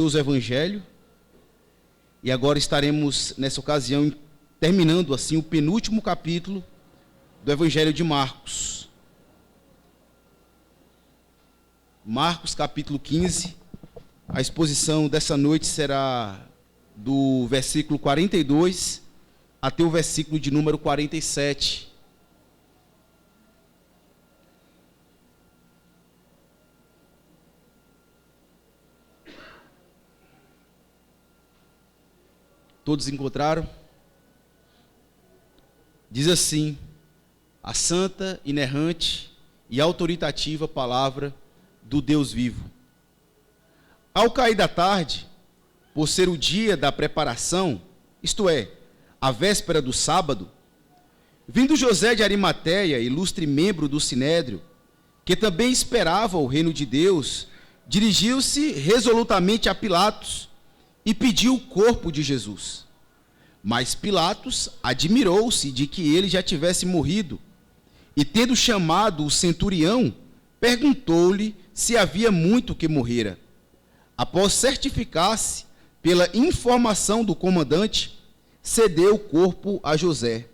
O Evangelho, e agora estaremos nessa ocasião terminando assim o penúltimo capítulo do Evangelho de Marcos. Marcos capítulo 15, a exposição dessa noite será do versículo 42 até o versículo de número 47. Todos encontraram? Diz assim: a santa, inerrante e autoritativa palavra do Deus vivo. Ao cair da tarde, por ser o dia da preparação, isto é, a véspera do sábado, vindo José de Arimateia, ilustre membro do Sinédrio, que também esperava o reino de Deus, dirigiu-se resolutamente a Pilatos e pediu o corpo de Jesus. Mas Pilatos admirou-se de que ele já tivesse morrido, e tendo chamado o centurião, perguntou-lhe se havia muito que morrera. Após certificar-se pela informação do comandante, cedeu o corpo a José.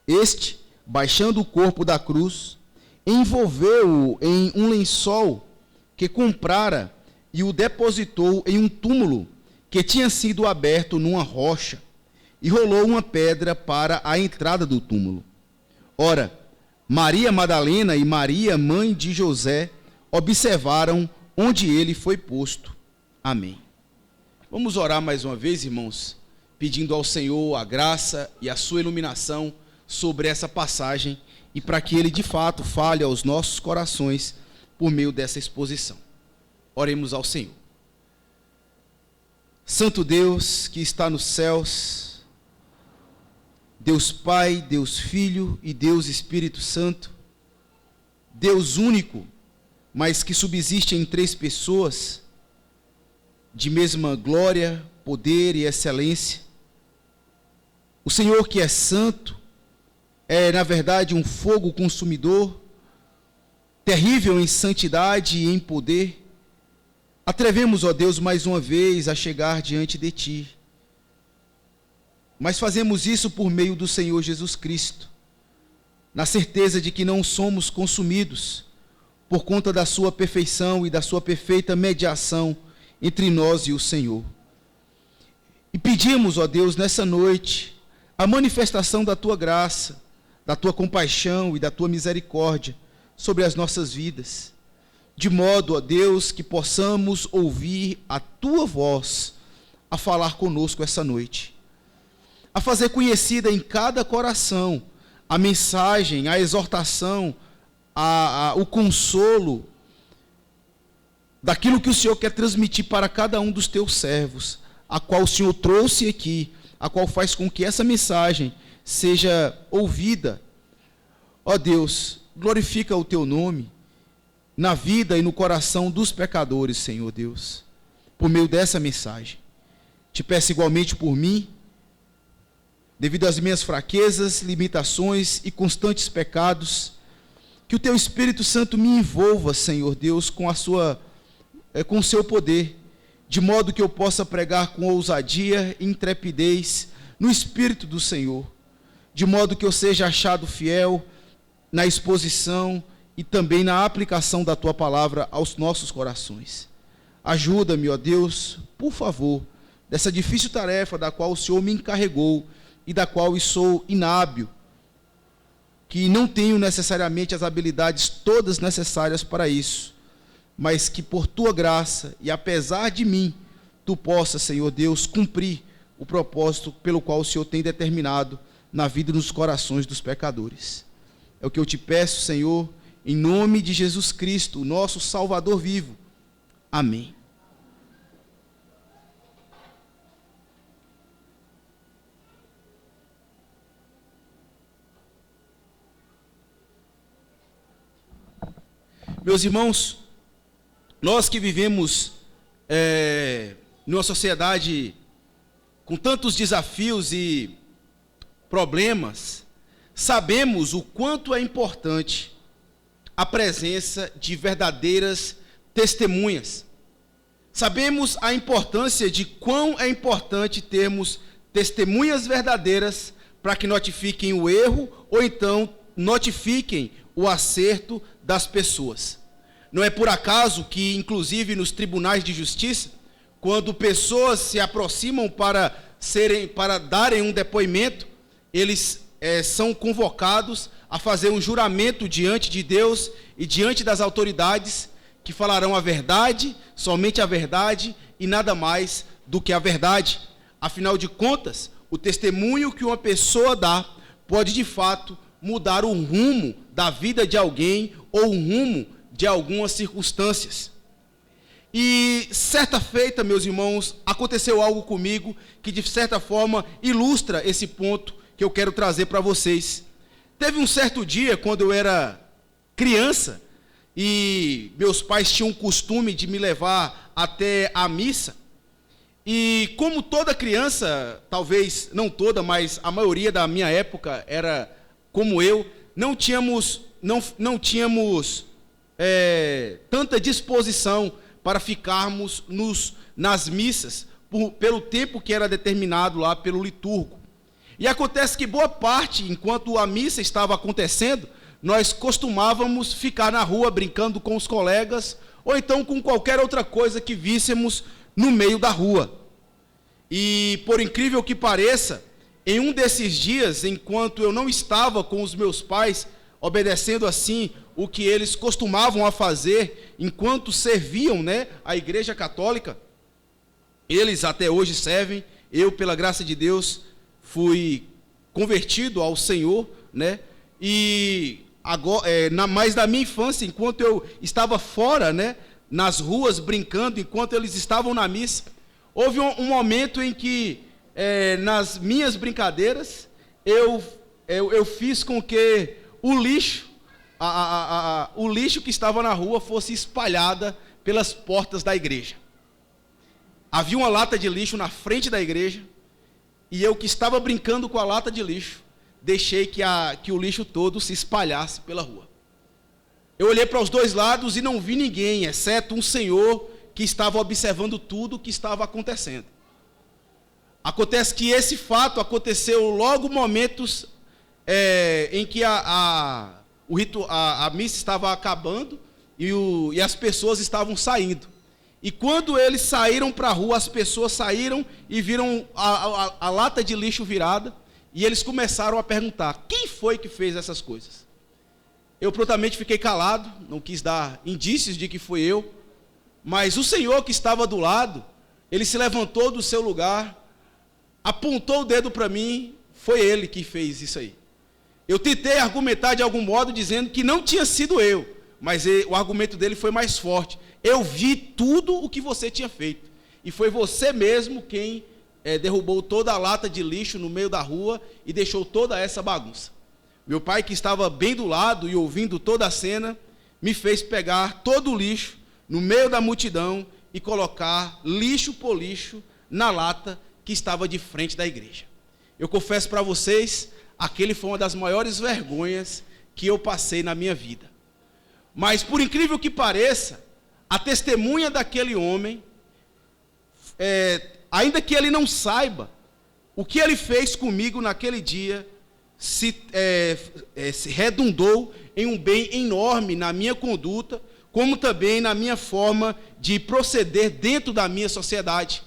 Este, baixando o corpo da cruz, envolveu-o em um lençol que comprara e o depositou em um túmulo que tinha sido aberto numa rocha, e rolou uma pedra para a entrada do túmulo. Ora, Maria Madalena e Maria, mãe de José, observaram onde ele foi posto. Amém. Vamos orar mais uma vez, irmãos, pedindo ao Senhor a graça e a sua iluminação sobre essa passagem e para que ele de fato fale aos nossos corações por meio dessa exposição. Oremos ao Senhor. Santo Deus que está nos céus, Deus Pai, Deus Filho e Deus Espírito Santo, Deus único, mas que subsiste em três pessoas, de mesma glória, poder e excelência. O Senhor que é santo, é na verdade um fogo consumidor, terrível em santidade e em poder. Atrevemos, ó Deus, mais uma vez a chegar diante de Ti. Mas fazemos isso por meio do Senhor Jesus Cristo, na certeza de que não somos consumidos por conta da sua perfeição e da sua perfeita mediação entre nós e o Senhor. E pedimos, ó Deus, nessa noite, a manifestação da Tua graça, da Tua compaixão e da Tua misericórdia sobre as nossas vidas, de modo, ó Deus, que possamos ouvir a Tua voz a falar conosco essa noite, a fazer conhecida em cada coração a mensagem, a exortação, o consolo daquilo que o Senhor quer transmitir para cada um dos Teus servos, a qual o Senhor trouxe aqui, a qual faz com que essa mensagem seja ouvida. Ó Deus, glorifica o Teu nome na vida e no coração dos pecadores, Senhor Deus, por meio dessa mensagem. Te peço igualmente por mim, devido às minhas fraquezas, limitações e constantes pecados, que o Teu Espírito Santo me envolva, Senhor Deus, com o Seu poder, de modo que eu possa pregar com ousadia e intrepidez no Espírito do Senhor, de modo que eu seja achado fiel na exposição e também na aplicação da Tua palavra aos nossos corações. Ajuda-me, ó Deus, por favor, dessa difícil tarefa da qual o Senhor me encarregou e da qual eu sou inábil, que não tenho necessariamente as habilidades todas necessárias para isso, mas que por Tua graça e apesar de mim, Tu possa, Senhor Deus, cumprir o propósito pelo qual o Senhor tem determinado na vida e nos corações dos pecadores. É o que eu Te peço, Senhor, em nome de Jesus Cristo, o nosso Salvador vivo. Amém. Meus irmãos, nós que vivemos numa sociedade com tantos desafios e problemas, sabemos o quanto é importante a presença de verdadeiras testemunhas. Sabemos a importância de quão é importante termos testemunhas verdadeiras para que notifiquem o erro ou então notifiquem o acerto das pessoas. Não é por acaso que, inclusive nos tribunais de justiça, quando pessoas se aproximam para darem um depoimento, eles são convocados a fazer um juramento diante de Deus e diante das autoridades, que falarão a verdade, somente a verdade e nada mais do que a verdade. Afinal de contas, o testemunho que uma pessoa dá pode de fato mudar o rumo da vida de alguém ou o rumo de algumas circunstâncias. E certa feita, meus irmãos, aconteceu algo comigo que de certa forma ilustra esse ponto que eu quero trazer para vocês. Teve um certo dia, quando eu era criança, e meus pais tinham o costume de me levar até a missa, e como toda criança, talvez não toda, mas a maioria da minha época era como eu, não tínhamos tanta disposição para ficarmos nas missas, pelo tempo que era determinado lá pelo liturgo. E acontece que boa parte, enquanto a missa estava acontecendo, nós costumávamos ficar na rua brincando com os colegas, ou então com qualquer outra coisa que víssemos no meio da rua. E, por incrível que pareça, em um desses dias, enquanto eu não estava com os meus pais, obedecendo assim o que eles costumavam a fazer, enquanto serviam, a Igreja Católica, eles até hoje servem, eu, pela graça de Deus, fui convertido ao Senhor, e agora, mas na minha infância, enquanto eu estava fora, nas ruas brincando, enquanto eles estavam na missa, houve um momento em que, nas minhas brincadeiras, eu fiz com que o lixo que estava na rua fosse espalhada pelas portas da igreja. Havia uma lata de lixo na frente da igreja, e eu que estava brincando com a lata de lixo, deixei que o lixo todo se espalhasse pela rua. Eu olhei para os dois lados e não vi ninguém, exceto um senhor que estava observando tudo o que estava acontecendo. Acontece que esse fato aconteceu logo momentos em que a missa estava acabando e as pessoas estavam saindo. E quando eles saíram para a rua, as pessoas saíram e viram a lata de lixo virada, e eles começaram a perguntar: quem foi que fez essas coisas? Eu prontamente fiquei calado, não quis dar indícios de que fui eu, mas o senhor que estava do lado, ele se levantou do seu lugar, apontou o dedo para mim, foi ele que fez isso aí. Eu tentei argumentar de algum modo, dizendo que não tinha sido eu, mas o argumento dele foi mais forte. Eu vi tudo o que você tinha feito, e foi você mesmo quem derrubou toda a lata de lixo no meio da rua e deixou toda essa bagunça. Meu pai, que estava bem do lado e ouvindo toda a cena, me fez pegar todo o lixo no meio da multidão e colocar lixo por lixo na lata que estava de frente da igreja. Eu confesso para vocês, aquele foi uma das maiores vergonhas que eu passei na minha vida. Mas, por incrível que pareça, a testemunha daquele homem, ainda que ele não saiba o que ele fez comigo naquele dia, se redundou em um bem enorme na minha conduta, como também na minha forma de proceder dentro da minha sociedade.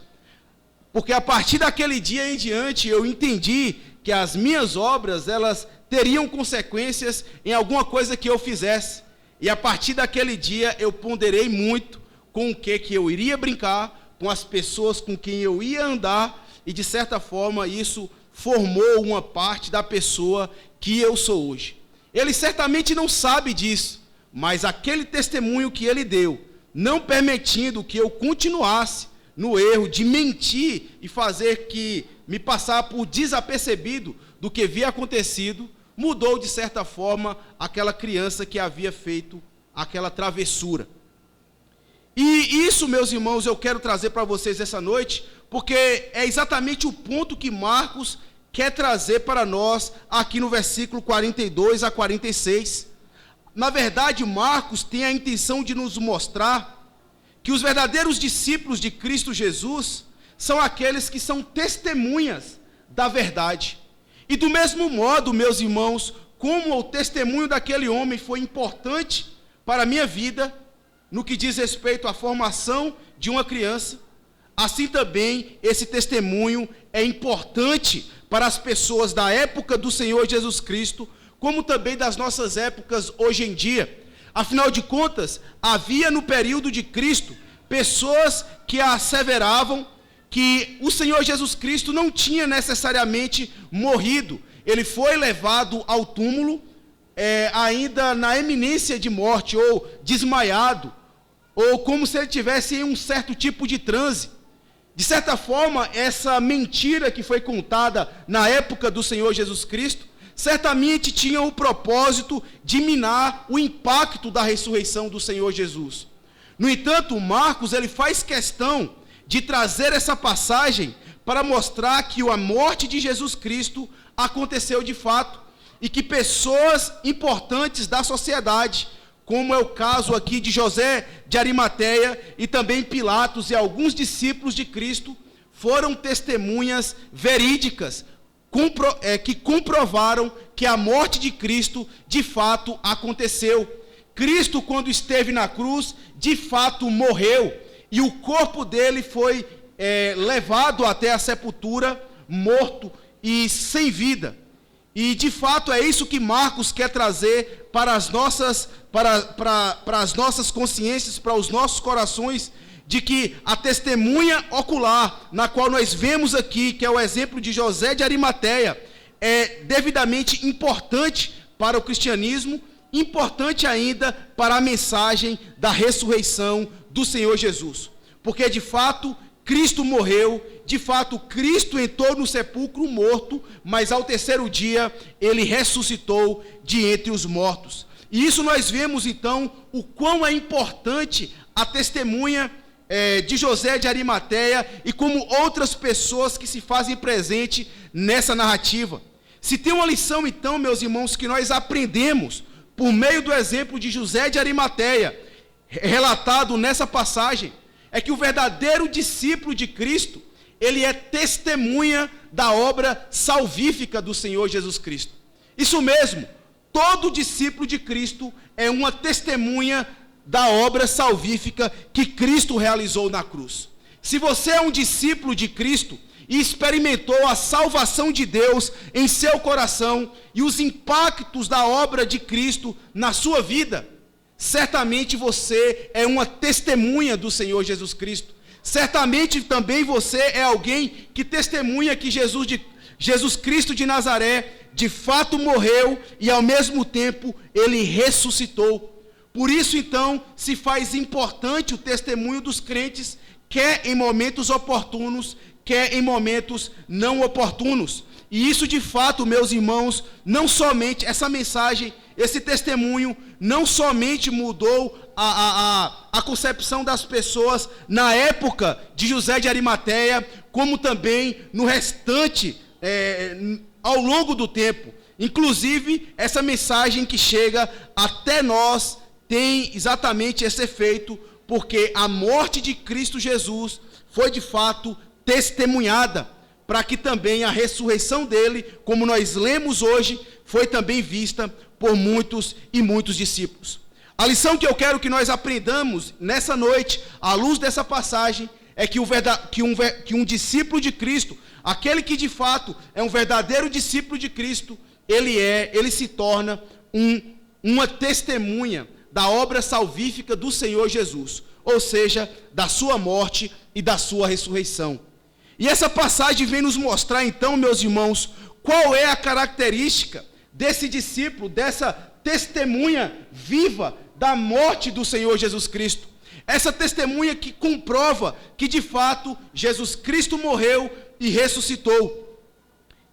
Porque a partir daquele dia em diante, eu entendi que as minhas obras, elas teriam consequências em alguma coisa que eu fizesse. E a partir daquele dia, eu ponderei muito com o que eu iria brincar, com as pessoas com quem eu ia andar, e de certa forma isso formou uma parte da pessoa que eu sou hoje. Ele certamente não sabe disso, mas aquele testemunho que ele deu, não permitindo que eu continuasse no erro de mentir e fazer que me passar por desapercebido do que havia acontecido, mudou de certa forma aquela criança que havia feito aquela travessura. E isso, meus irmãos, eu quero trazer para vocês essa noite, porque é exatamente o ponto que Marcos quer trazer para nós aqui no versículo 42 a 46. Na verdade, Marcos tem a intenção de nos mostrar que os verdadeiros discípulos de Cristo Jesus são aqueles que são testemunhas da verdade. E do mesmo modo, meus irmãos, como o testemunho daquele homem foi importante para a minha vida, no que diz respeito à formação de uma criança, assim também esse testemunho é importante para as pessoas da época do Senhor Jesus Cristo, como também das nossas épocas hoje em dia. Afinal de contas, havia no período de Cristo pessoas que asseveravam que o Senhor Jesus Cristo não tinha necessariamente morrido. Ele foi levado ao túmulo ainda na iminência de morte, ou desmaiado, ou como se ele tivesse em um certo tipo de transe. De certa forma, essa mentira que foi contada na época do Senhor Jesus Cristo, certamente tinha o propósito de minar o impacto da ressurreição do Senhor Jesus. No entanto, Marcos ele faz questão de trazer essa passagem para mostrar que a morte de Jesus Cristo aconteceu de fato, e que pessoas importantes da sociedade, como é o caso aqui de José de Arimateia e também Pilatos e alguns discípulos de Cristo, foram testemunhas verídicas, que comprovaram que a morte de Cristo de fato aconteceu. Cristo, quando esteve na cruz, de fato morreu, e o corpo dele foi levado até a sepultura, morto e sem vida. E de fato é isso que Marcos quer trazer para as nossas consciências, para os nossos corações, de que a testemunha ocular, na qual nós vemos aqui, que é o exemplo de José de Arimateia, é devidamente importante para o cristianismo, importante ainda para a mensagem da ressurreição do Senhor Jesus. Porque de fato Cristo morreu, de fato Cristo entrou no sepulcro morto, mas ao terceiro dia ele ressuscitou de entre os mortos. E isso nós vemos então o quão é importante a testemunha de José de Arimateia e como outras pessoas que se fazem presente nessa narrativa. Se tem uma lição então, meus irmãos, que nós aprendemos por meio do exemplo de José de Arimateia, relatado nessa passagem, é que o verdadeiro discípulo de Cristo, ele é testemunha da obra salvífica do Senhor Jesus Cristo. Isso mesmo, todo discípulo de Cristo é uma testemunha da obra salvífica que Cristo realizou na cruz. Se você é um discípulo de Cristo e experimentou a salvação de Deus em seu coração e os impactos da obra de Cristo na sua vida, certamente você é uma testemunha do Senhor Jesus Cristo. Certamente também você é alguém que testemunha que Jesus Cristo de Nazaré de fato morreu e ao mesmo tempo ele ressuscitou. Por isso então se faz importante o testemunho dos crentes, quer em momentos oportunos, quer em momentos não oportunos. E isso de fato, meus irmãos, não somente essa mensagem, esse testemunho, não somente mudou a concepção das pessoas na época de José de Arimateia, como também no restante, ao longo do tempo. Inclusive, essa mensagem que chega até nós tem exatamente esse efeito, porque a morte de Cristo Jesus foi de fato testemunhada, para que também a ressurreição dele, como nós lemos hoje, foi também vista por muitos e muitos discípulos. A lição que eu quero que nós aprendamos nessa noite, à luz dessa passagem, é que um discípulo de Cristo, aquele que de fato é um verdadeiro discípulo de Cristo, ele se torna uma testemunha da obra salvífica do Senhor Jesus, ou seja, da sua morte e da sua ressurreição. E essa passagem vem nos mostrar então, meus irmãos, qual é a característica desse discípulo, dessa testemunha viva da morte do Senhor Jesus Cristo. Essa testemunha que comprova que de fato Jesus Cristo morreu e ressuscitou.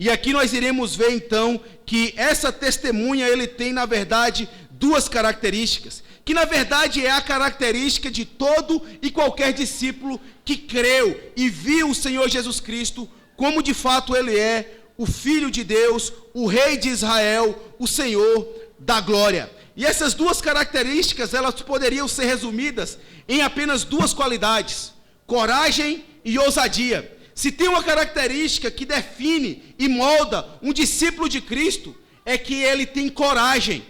E aqui nós iremos ver então que essa testemunha ele tem na verdade duas características, que na verdade é a característica de todo e qualquer discípulo que creu e viu o Senhor Jesus Cristo como de fato ele é, o Filho de Deus, o Rei de Israel, o Senhor da glória. E essas duas características, elas poderiam ser resumidas em apenas duas qualidades: coragem e ousadia. Se tem uma característica que define e molda um discípulo de Cristo, é que ele tem coragem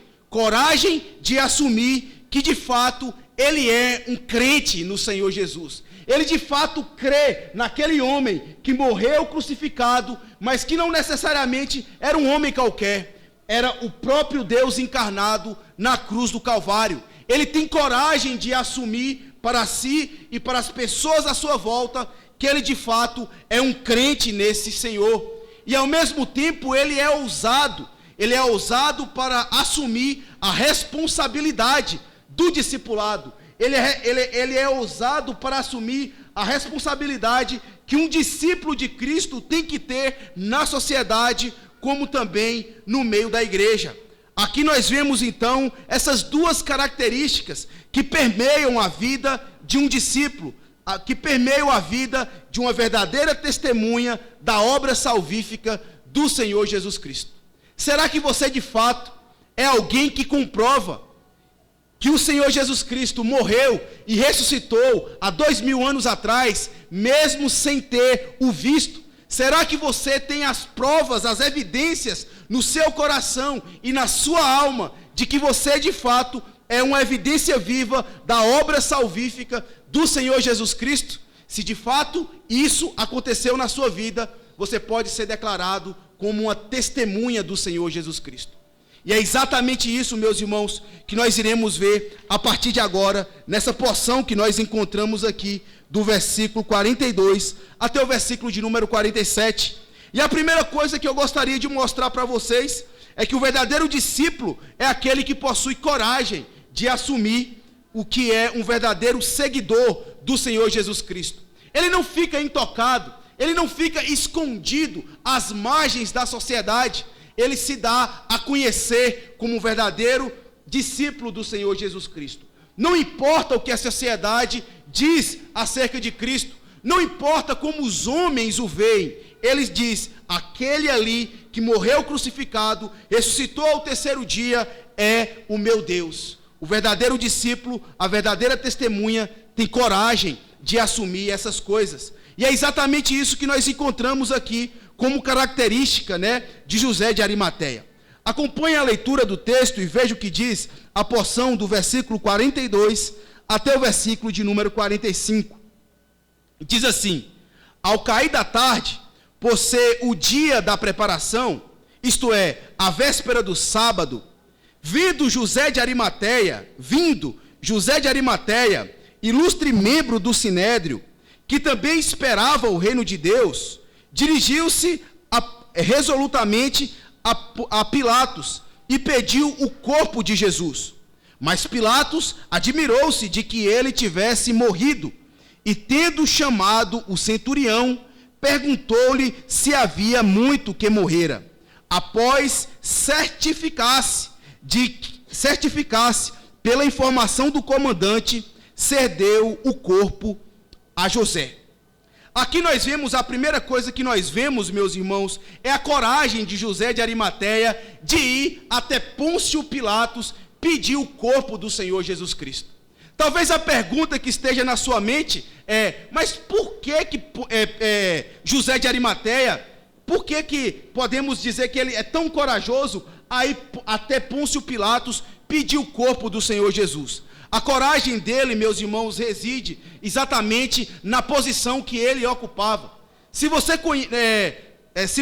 de assumir que de fato ele é um crente no Senhor Jesus. Ele de fato crê naquele homem que morreu crucificado, mas que não necessariamente era um homem qualquer, era o próprio Deus encarnado na cruz do Calvário. Ele tem coragem de assumir para si e para as pessoas à sua volta que ele de fato é um crente nesse Senhor. E ao mesmo tempo ele é ousado para assumir a responsabilidade do discipulado. Ele é ousado para assumir a responsabilidade que um discípulo de Cristo tem que ter na sociedade, como também no meio da igreja. Aqui nós vemos então essas duas características que permeiam a vida de um discípulo, que permeiam a vida de uma verdadeira testemunha da obra salvífica do Senhor Jesus Cristo. Será que você de fato é alguém que comprova que o Senhor Jesus Cristo morreu e ressuscitou há 2000 anos atrás, mesmo sem ter o visto? Será que você tem as provas, as evidências no seu coração e na sua alma de que você de fato é uma evidência viva da obra salvífica do Senhor Jesus Cristo? Se de fato isso aconteceu na sua vida, você pode ser declarado como uma testemunha do Senhor Jesus Cristo. E é exatamente isso, meus irmãos, que nós iremos ver a partir de agora, nessa porção que nós encontramos aqui, do versículo 42 até o versículo de número 47. E a primeira coisa que eu gostaria de mostrar para vocês é que o verdadeiro discípulo é aquele que possui coragem de assumir o que é um verdadeiro seguidor do Senhor Jesus Cristo. Ele não fica intocado, ele não fica escondido às margens da sociedade. Ele se dá a conhecer como um verdadeiro discípulo do Senhor Jesus Cristo. Não importa o que a sociedade diz acerca de Cristo, não importa como os homens o veem, ele diz: aquele ali que morreu crucificado, ressuscitou ao terceiro dia, é o meu Deus. O verdadeiro discípulo, a verdadeira testemunha, tem coragem de assumir essas coisas. E é exatamente isso que nós encontramos aqui como característica, de José de Arimateia. Acompanhe a leitura do texto e veja o que diz a porção do versículo 42 até o versículo de número 45. Diz assim: ao cair da tarde, por ser o dia da preparação, isto é, a véspera do sábado, vindo José de Arimateia, ilustre membro do Sinédrio, que também esperava o reino de Deus, dirigiu-se resolutamente a Pilatos e pediu o corpo de Jesus. Mas Pilatos admirou-se de que ele tivesse morrido, e tendo chamado o centurião, perguntou-lhe se havia muito que morrera. Após certificasse pela informação do comandante, cedeu o corpo a José. Aqui nós vemos, a primeira coisa que nós vemos, meus irmãos, é a coragem de José de Arimateia de ir até Pôncio Pilatos pedir o corpo do Senhor Jesus Cristo. Talvez a pergunta que esteja na sua mente é: mas por que José de Arimateia, por que podemos dizer que ele é tão corajoso a ir até Pôncio Pilatos pedir o corpo do Senhor Jesus? A coragem dele, meus irmãos, reside exatamente na posição que ele ocupava. Se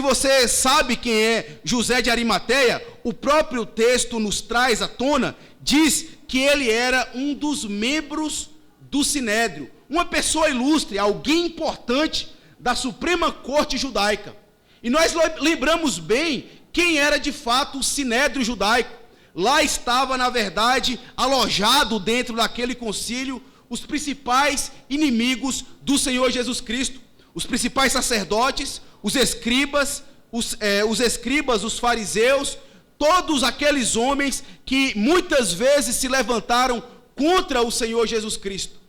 você sabe quem é José de Arimateia, o próprio texto nos traz à tona, diz que ele era um dos membros do Sinédrio, uma pessoa ilustre, alguém importante da Suprema Corte Judaica. E nós lembramos bem quem era de fato o Sinédrio judaico. Lá estava, na verdade, alojado dentro daquele concílio os principais inimigos do Senhor Jesus Cristo, os principais sacerdotes, os escribas, os fariseus, todos aqueles homens que muitas vezes se levantaram contra o Senhor Jesus Cristo.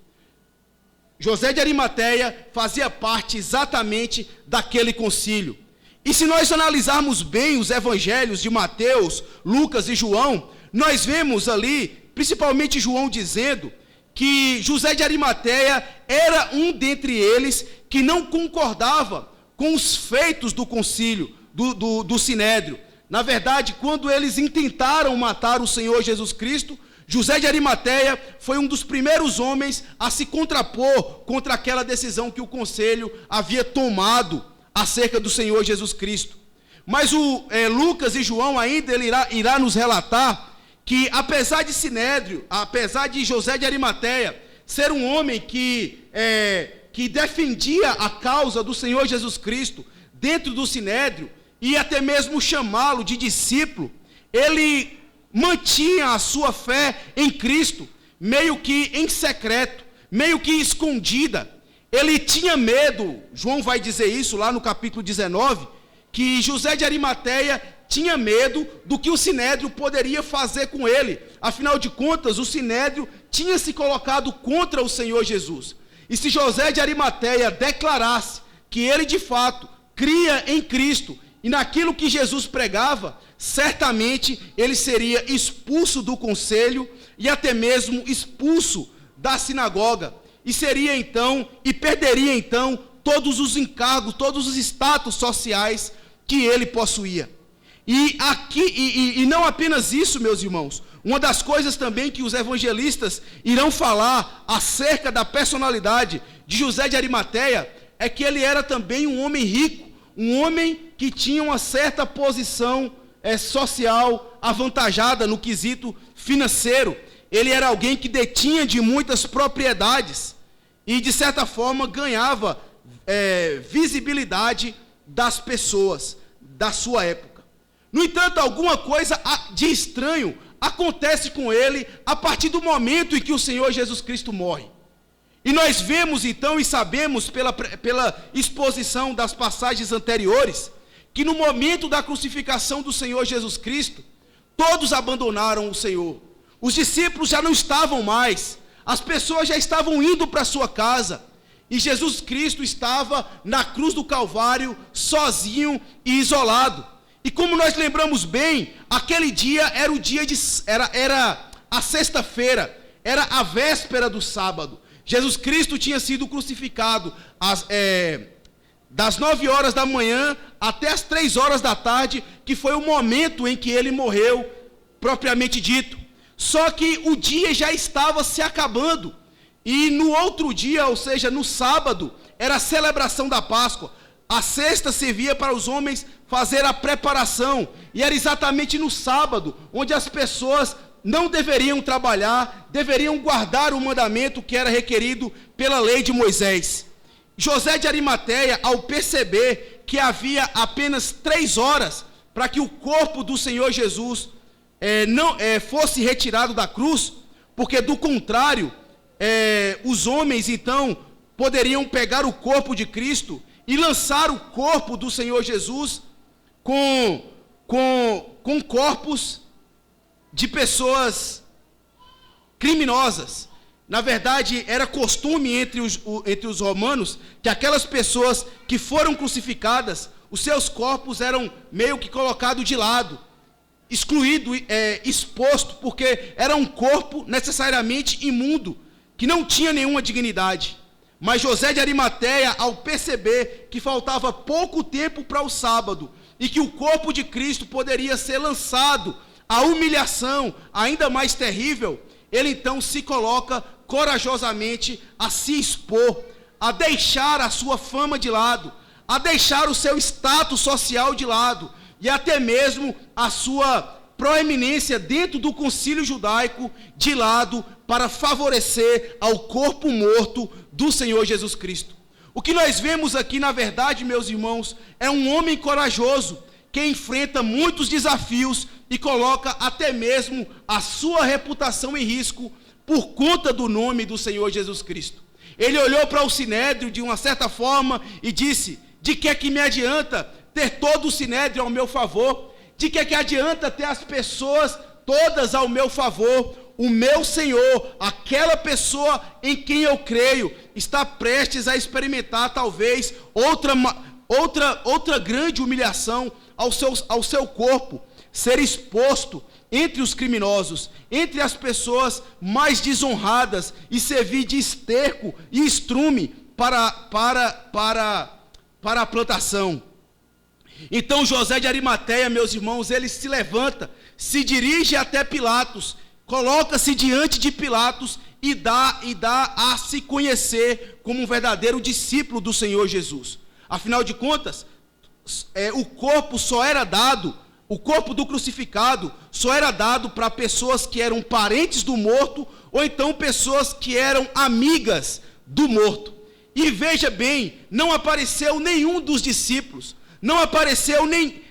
José de Arimateia fazia parte exatamente daquele concílio. E se nós analisarmos bem os evangelhos de Mateus, Lucas e João, nós vemos ali, principalmente João dizendo que José de Arimateia era um dentre eles que não concordava com os feitos do concílio, do Sinédrio. Na verdade, quando eles intentaram matar o Senhor Jesus Cristo, José de Arimateia foi um dos primeiros homens a se contrapor contra aquela decisão que o conselho havia tomado acerca do Senhor Jesus Cristo. Mas Lucas e João ainda irá nos relatar que, apesar de Sinédrio, apesar de José de Arimateia ser um homem que defendia a causa do Senhor Jesus Cristo dentro do Sinédrio, e até mesmo chamá-lo de discípulo, ele mantinha a sua fé em Cristo, meio que em secreto, meio que escondida. Ele tinha medo, João vai dizer isso lá no capítulo 19, que José de Arimateia tinha medo do que o Sinédrio poderia fazer com ele. Afinal de contas, o Sinédrio tinha se colocado contra o Senhor Jesus. E se José de Arimateia declarasse que ele de fato cria em Cristo e naquilo que Jesus pregava, certamente ele seria expulso do conselho e até mesmo expulso da sinagoga, e perderia então todos os encargos, todos os status sociais que ele possuía. E não apenas isso, meus irmãos, uma das coisas também que os evangelistas irão falar acerca da personalidade de José de Arimateia é que ele era também um homem rico, um homem que tinha uma certa posição social avantajada no quesito financeiro. Ele era alguém que detinha de muitas propriedades e, de certa forma, ganhava visibilidade das pessoas da sua época. No entanto, alguma coisa de estranho acontece com ele a partir do momento em que o Senhor Jesus Cristo morre. E nós vemos então e sabemos pela exposição das passagens anteriores, que no momento da crucificação do Senhor Jesus Cristo, todos abandonaram o Senhor. Os discípulos já não estavam mais, as pessoas já estavam indo para sua casa, e Jesus Cristo estava na cruz do Calvário, sozinho e isolado. E como nós lembramos bem, aquele dia era era a sexta-feira, era a véspera do sábado. Jesus Cristo tinha sido crucificado das 9 horas da manhã até as 3 horas da tarde, que foi o momento em que ele morreu, propriamente dito. Só que o dia já estava se acabando, e no outro dia, ou seja, no sábado, era a celebração da Páscoa. A sexta servia para os homens fazer a preparação, e era exatamente no sábado, onde as pessoas não deveriam trabalhar, deveriam guardar o mandamento que era requerido pela lei de Moisés. José de Arimateia, ao perceber que havia apenas 3 horas para que o corpo do Senhor Jesus não fosse retirado da cruz, porque do contrário, os homens então poderiam pegar o corpo de Cristo e lançar o corpo do Senhor Jesus com corpos de pessoas criminosas. Na verdade, era costume entre os romanos que aquelas pessoas que foram crucificadas, os seus corpos eram meio que colocados de lado, excluído, exposto, porque era um corpo necessariamente imundo, que não tinha nenhuma dignidade. Mas José de Arimateia, ao perceber que faltava pouco tempo para o sábado, e que o corpo de Cristo poderia ser lançado à humilhação ainda mais terrível, ele então se coloca corajosamente a se expor, a deixar a sua fama de lado, a deixar o seu status social de lado, e até mesmo a sua proeminência dentro do concílio judaico de lado, para favorecer ao corpo morto do Senhor Jesus Cristo. O que nós vemos aqui, na verdade, meus irmãos, é um homem corajoso, que enfrenta muitos desafios e coloca até mesmo a sua reputação em risco por conta do nome do Senhor Jesus Cristo. Ele olhou para o Sinédrio de uma certa forma e disse: de que é que me adianta ter todo o Sinédrio ao meu favor? De que é que adianta ter as pessoas todas ao meu favor? O meu Senhor, aquela pessoa em quem eu creio, está prestes a experimentar talvez outra grande humilhação ao seu corpo. ser exposto entre os criminosos, entre as pessoas mais desonradas, e servir de esterco e estrume para a plantação. Então José de Arimateia, meus irmãos, ele se levanta, se dirige até Pilatos, coloca-se diante de Pilatos e dá a se conhecer como um verdadeiro discípulo do Senhor Jesus. Afinal de contas, o corpo do crucificado só era dado para pessoas que eram parentes do morto, ou então pessoas que eram amigas do morto. E veja bem, não apareceu nenhum dos discípulos, não apareceu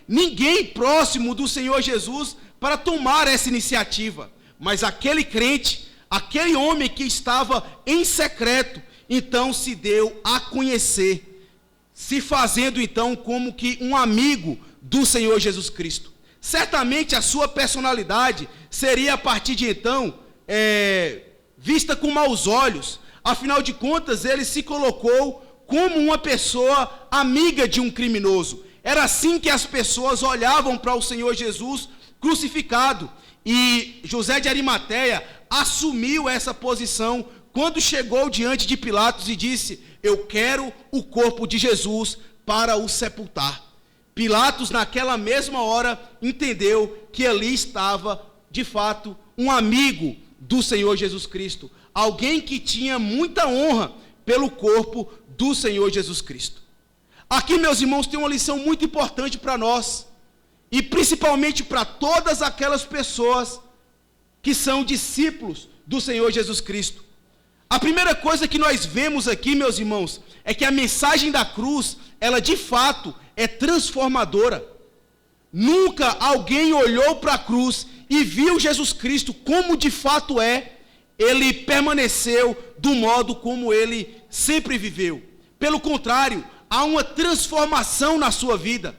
ninguém próximo do Senhor Jesus para tomar essa iniciativa. Mas aquele crente, aquele homem que estava em secreto, então se deu a conhecer, se fazendo então como que um amigo do Senhor Jesus Cristo. Certamente a sua personalidade seria a partir de então vista com maus olhos. Afinal de contas, ele se colocou como uma pessoa amiga de um criminoso. Era assim que as pessoas olhavam para o Senhor Jesus crucificado. E José de Arimateia assumiu essa posição quando chegou diante de Pilatos e disse: eu quero o corpo de Jesus para o sepultar. Pilatos, naquela mesma hora, entendeu que ali estava, de fato, um amigo do Senhor Jesus Cristo, alguém que tinha muita honra pelo corpo do Senhor Jesus Cristo. Aqui, meus irmãos, tem uma lição muito importante para nós, e principalmente para todas aquelas pessoas que são discípulos do Senhor Jesus Cristo. A primeira coisa que nós vemos aqui, meus irmãos, é que a mensagem da cruz, ela de fato é transformadora. Nunca alguém olhou para a cruz e viu Jesus Cristo como de fato é. Ele permaneceu do modo como ele sempre viveu. Pelo contrário, há uma transformação na sua vida.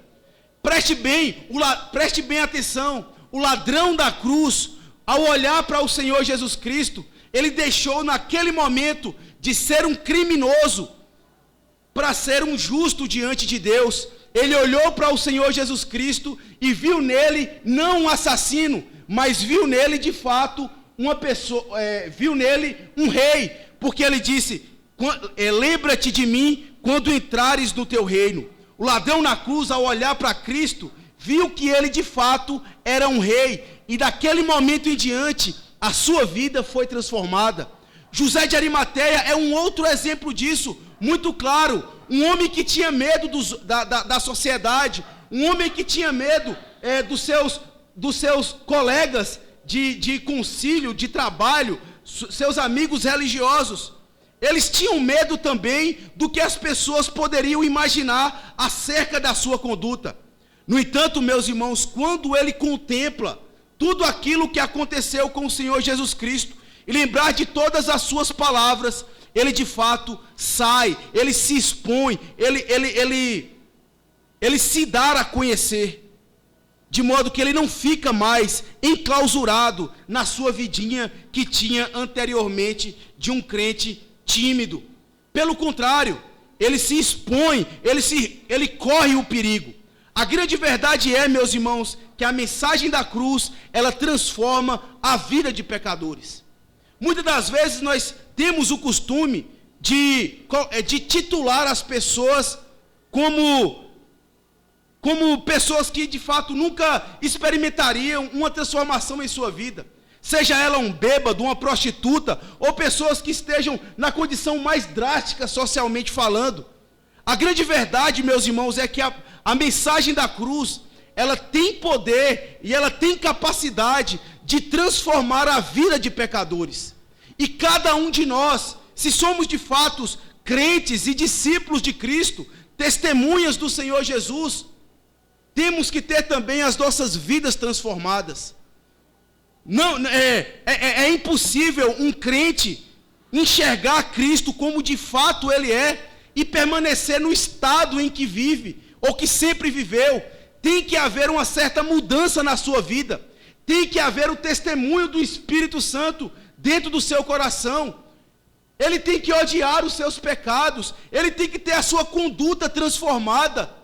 Preste bem atenção. O ladrão da cruz, ao olhar para o Senhor Jesus Cristo, ele deixou naquele momento de ser um criminoso para ser um justo diante de Deus. Ele olhou para o Senhor Jesus Cristo e viu nele não um assassino, mas viu nele de fato uma pessoa, viu nele um rei, porque ele disse: lembra-te de mim quando entrares no teu reino. O ladrão na cruz, ao olhar para Cristo, viu que ele de fato era um rei, e daquele momento em diante a sua vida foi transformada. José de Arimateia é um outro exemplo disso, muito claro. Um homem que tinha medo da sociedade, um homem que tinha medo dos seus colegas de concílio, de trabalho, seus amigos religiosos. Eles tinham medo também do que as pessoas poderiam imaginar acerca da sua conduta. No entanto, meus irmãos, quando ele contempla tudo aquilo que aconteceu com o Senhor Jesus Cristo, e lembrar de todas as suas palavras, ele de fato sai, ele se expõe, ele se dá a conhecer, de modo que ele não fica mais enclausurado na sua vidinha que tinha anteriormente de um crente tímido. Pelo contrário, ele se expõe, ele corre o perigo. A grande verdade é, meus irmãos, que a mensagem da cruz, ela transforma a vida de pecadores. Muitas das vezes nós temos o costume de titular as pessoas como pessoas que de fato nunca experimentariam uma transformação em sua vida. Seja ela um bêbado, uma prostituta, ou pessoas que estejam na condição mais drástica socialmente falando. A grande verdade, meus irmãos, é que a mensagem da cruz, ela tem poder e ela tem capacidade de transformar a vida de pecadores. E cada um de nós, se somos de fato crentes e discípulos de Cristo, testemunhas do Senhor Jesus, temos que ter também as nossas vidas transformadas. Não, é impossível um crente enxergar Cristo como de fato Ele é e permanecer no estado em que vive, ou que sempre viveu. Tem que haver uma certa mudança na sua vida. Tem que haver o testemunho do Espírito Santo dentro do seu coração. Ele tem que odiar os seus pecados. Ele tem que ter a sua conduta transformada.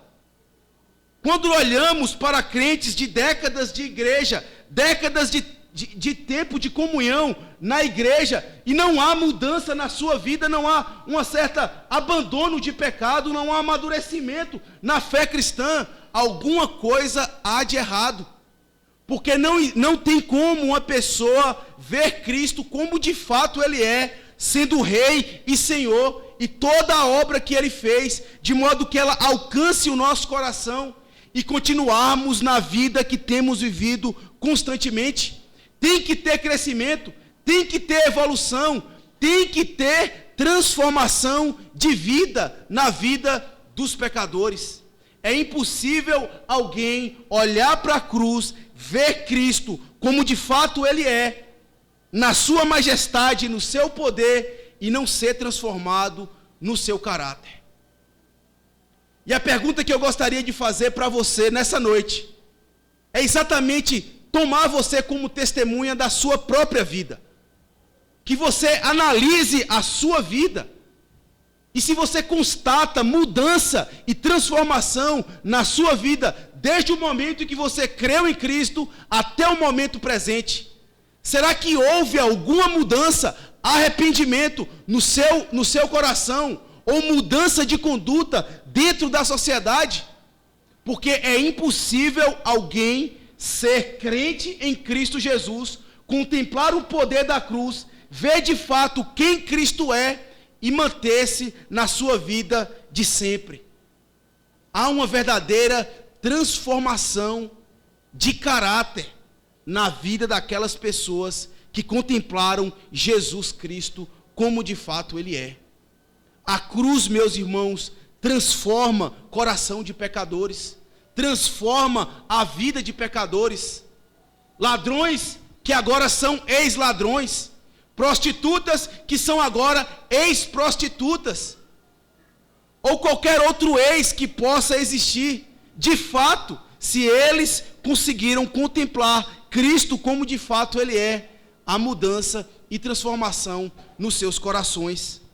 Quando olhamos para crentes de décadas de igreja, décadas de tempo de comunhão na igreja, e não há mudança na sua vida, não há um certo abandono de pecado, não há amadurecimento na fé cristã, alguma coisa há de errado. Porque não tem como uma pessoa ver Cristo como de fato Ele é, sendo Rei e Senhor, e toda a obra que Ele fez, de modo que ela alcance o nosso coração, e continuarmos na vida que temos vivido constantemente. Tem que ter crescimento, tem que ter evolução, tem que ter transformação de vida na vida dos pecadores. É impossível alguém olhar para a cruz, ver Cristo como de fato Ele é, na sua majestade, no seu poder, e não ser transformado no seu caráter. E a pergunta que eu gostaria de fazer para você nessa noite é exatamente tomar você como testemunha da sua própria vida. Que você analise a sua vida. E se você constata mudança e transformação na sua vida, desde o momento em que você creu em Cristo até o momento presente, será que houve alguma mudança, arrependimento no seu coração, ou mudança de conduta dentro da sociedade? Porque é impossível alguém ser crente em Cristo Jesus, contemplar o poder da cruz, ver de fato quem Cristo é e manter-se na sua vida de sempre. Há uma verdadeira transformação de caráter na vida daquelas pessoas que contemplaram Jesus Cristo como de fato Ele é. A cruz, meus irmãos, transforma coração de pecadores, transforma a vida de pecadores, ladrões que agora são ex-ladrões, prostitutas que são agora ex-prostitutas, ou qualquer outro ex que possa existir. De fato, se eles conseguiram contemplar Cristo como de fato Ele é, a mudança e transformação nos seus corações.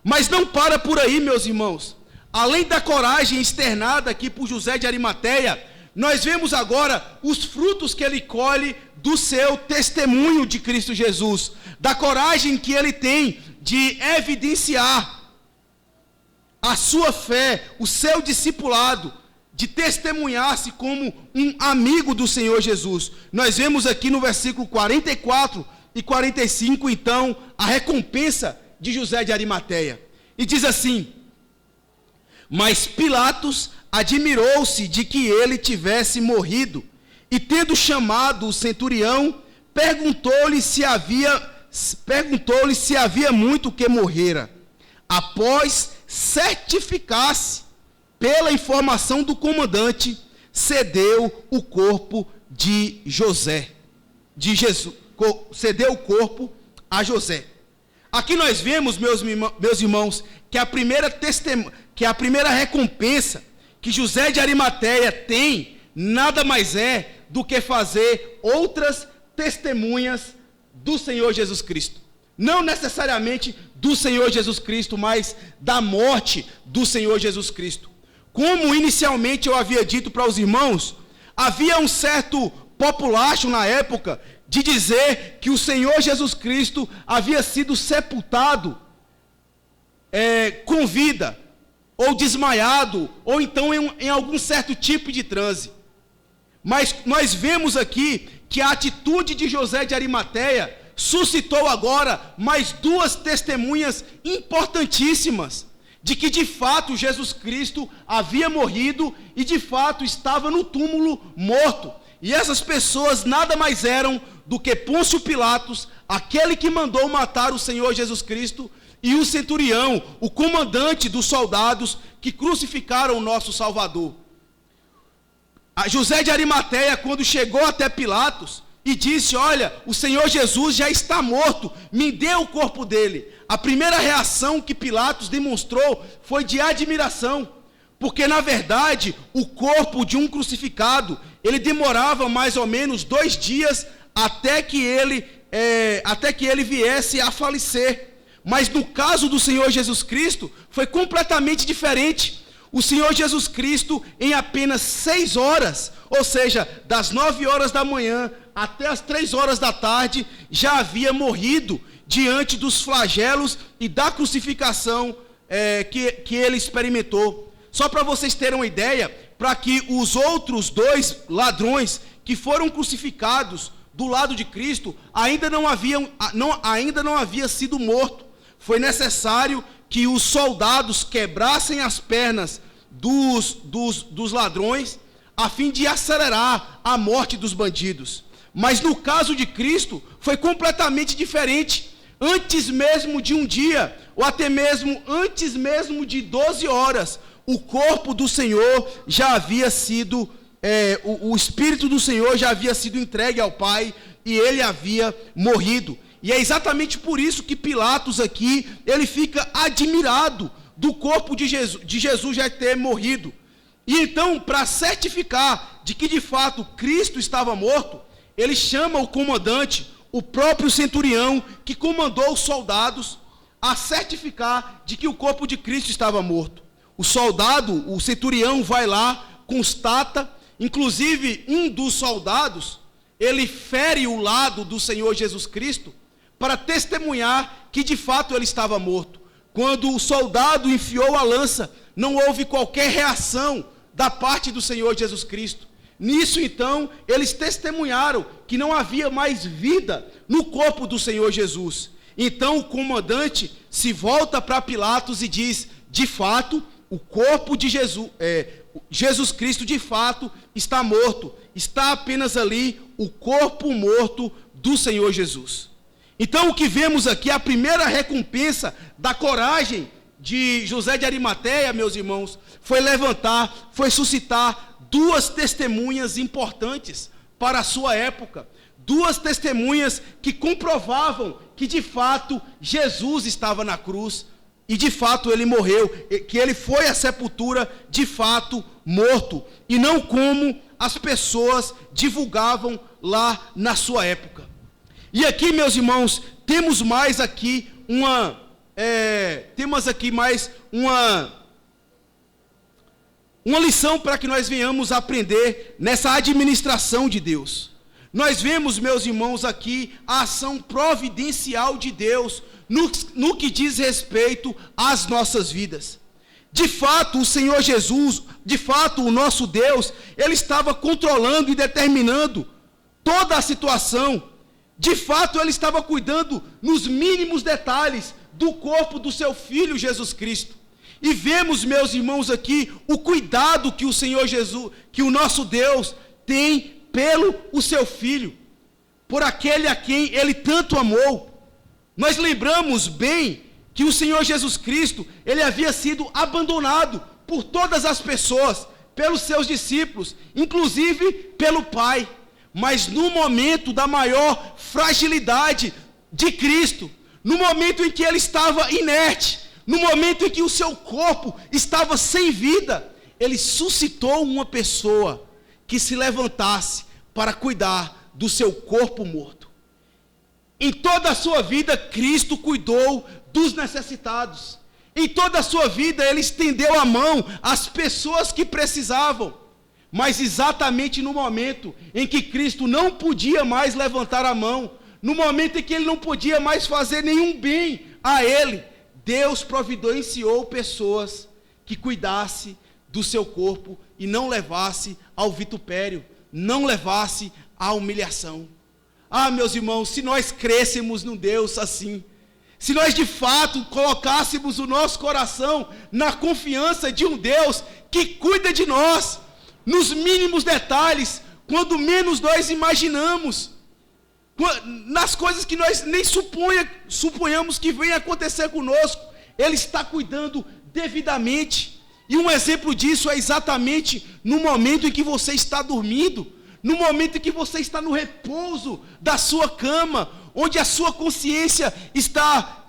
Mas não para por aí, meus irmãos. Além da coragem externada aqui por José de Arimateia, nós vemos agora os frutos que ele colhe do seu testemunho de Cristo Jesus, da coragem que ele tem de evidenciar a sua fé, o seu discipulado, de testemunhar-se como um amigo do Senhor Jesus. Nós vemos aqui no versículo 44 e 45, então, a recompensa de José de Arimateia. E diz assim: mas Pilatos admirou-se de que ele tivesse morrido, e tendo chamado o centurião, perguntou-lhe se havia muito que morrera. Após certificar-se pela informação do comandante, cedeu o corpo de José, cedeu o corpo a José. Aqui nós vemos, meus irmãos, que a primeira recompensa que José de Arimateia tem, nada mais é do que fazer outras testemunhas do Senhor Jesus Cristo. Não necessariamente do Senhor Jesus Cristo, mas da morte do Senhor Jesus Cristo. Como inicialmente eu havia dito para os irmãos, havia um certo populacho na época de dizer que o Senhor Jesus Cristo havia sido sepultado com vida, ou desmaiado, ou então em algum certo tipo de transe. Mas nós vemos aqui que a atitude de José de Arimateia suscitou agora mais duas testemunhas importantíssimas, de que de fato Jesus Cristo havia morrido e de fato estava no túmulo morto. E essas pessoas nada mais eram do que Pôncio Pilatos, aquele que mandou matar o Senhor Jesus Cristo, e o centurião, o comandante dos soldados que crucificaram o nosso Salvador. A José de Arimateia, quando chegou até Pilatos e disse: olha, o Senhor Jesus já está morto, me dê o corpo dele. A primeira reação que Pilatos demonstrou foi de admiração, porque na verdade o corpo de um crucificado, ele demorava mais ou menos 2 dias até que ele viesse a falecer. Mas no caso do Senhor Jesus Cristo, foi completamente diferente. O Senhor Jesus Cristo, em apenas 6 horas, ou seja, das 9 horas da manhã até as 3 horas da tarde, já havia morrido diante dos flagelos e da crucificação que ele experimentou. Só para vocês terem uma ideia, para que os outros 2 ladrões que foram crucificados do lado de Cristo ainda não havia sido morto. Foi necessário que os soldados quebrassem as pernas dos ladrões, a fim de acelerar a morte dos bandidos. Mas no caso de Cristo, foi completamente diferente. Antes mesmo de um dia, ou até mesmo antes mesmo de 12 horas, o corpo do Senhor já havia sido, o Espírito do Senhor já havia sido entregue ao Pai, e ele havia morrido. E é exatamente por isso que Pilatos aqui, ele fica admirado do corpo de Jesus já ter morrido. E então, para certificar de que de fato Cristo estava morto, ele chama o comandante, o próprio centurião, que comandou os soldados, a certificar de que o corpo de Cristo estava morto. O soldado, o centurião, vai lá, constata, inclusive um dos soldados, ele fere o lado do Senhor Jesus Cristo, para testemunhar que de fato ele estava morto. Quando o soldado enfiou a lança, não houve qualquer reação da parte do Senhor Jesus Cristo. Nisso então, eles testemunharam que não havia mais vida no corpo do Senhor Jesus. Então o comandante se volta para Pilatos e diz: de fato, o corpo de Jesus Cristo de fato está morto. Está apenas ali o corpo morto do Senhor Jesus. Então o que vemos aqui, a primeira recompensa da coragem de José de Arimateia, meus irmãos, foi suscitar 2 testemunhas importantes para a sua época. 2 testemunhas que comprovavam que de fato Jesus estava na cruz e de fato ele morreu, que ele foi à sepultura de fato morto, e não como as pessoas divulgavam lá na sua época. E aqui, meus irmãos, temos mais aqui uma lição para que nós venhamos aprender nessa administração de Deus. Nós vemos, meus irmãos, aqui a ação providencial de Deus no que diz respeito às nossas vidas. De fato, o Senhor Jesus, de fato, o nosso Deus, ele estava controlando e determinando toda a situação. De fato, ele estava cuidando nos mínimos detalhes do corpo do seu Filho Jesus Cristo. E vemos, meus irmãos, aqui o cuidado que o Senhor Jesus, que o nosso Deus tem pelo o seu Filho, por aquele a quem ele tanto amou. Nós lembramos bem que o Senhor Jesus Cristo, ele havia sido abandonado por todas as pessoas, pelos seus discípulos, inclusive pelo Pai. Mas no momento da maior fragilidade de Cristo, no momento em que ele estava inerte, no momento em que o seu corpo estava sem vida, ele suscitou uma pessoa que se levantasse para cuidar do seu corpo morto. Em toda a sua vida, Cristo cuidou dos necessitados. Em toda a sua vida, ele estendeu a mão às pessoas que precisavam. Mas exatamente no momento em que Cristo não podia mais levantar a mão, no momento em que ele não podia mais fazer nenhum bem a ele, Deus providenciou pessoas que cuidassem do seu corpo e não levasse ao vitupério, não levasse à humilhação. Ah, meus irmãos, se nós crêssemos num Deus assim, se nós de fato colocássemos o nosso coração na confiança de um Deus que cuida de nós, nos mínimos detalhes, quando menos nós imaginamos, nas coisas que nós nem suponhamos que venha acontecer conosco, ele está cuidando devidamente. E um exemplo disso é exatamente no momento em que você está dormindo, no momento em que você está no repouso da sua cama, onde a sua consciência está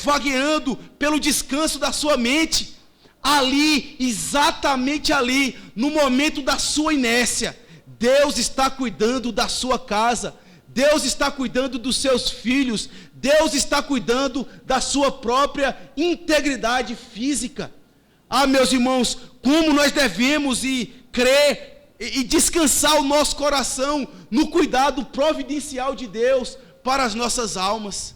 vagueando pelo descanso da sua mente. Ali, exatamente ali, no momento da sua inércia, Deus está cuidando da sua casa, Deus está cuidando dos seus filhos, Deus está cuidando da sua própria integridade física. Meus irmãos, como nós devemos crer e descansar o nosso coração no cuidado providencial de Deus para as nossas almas.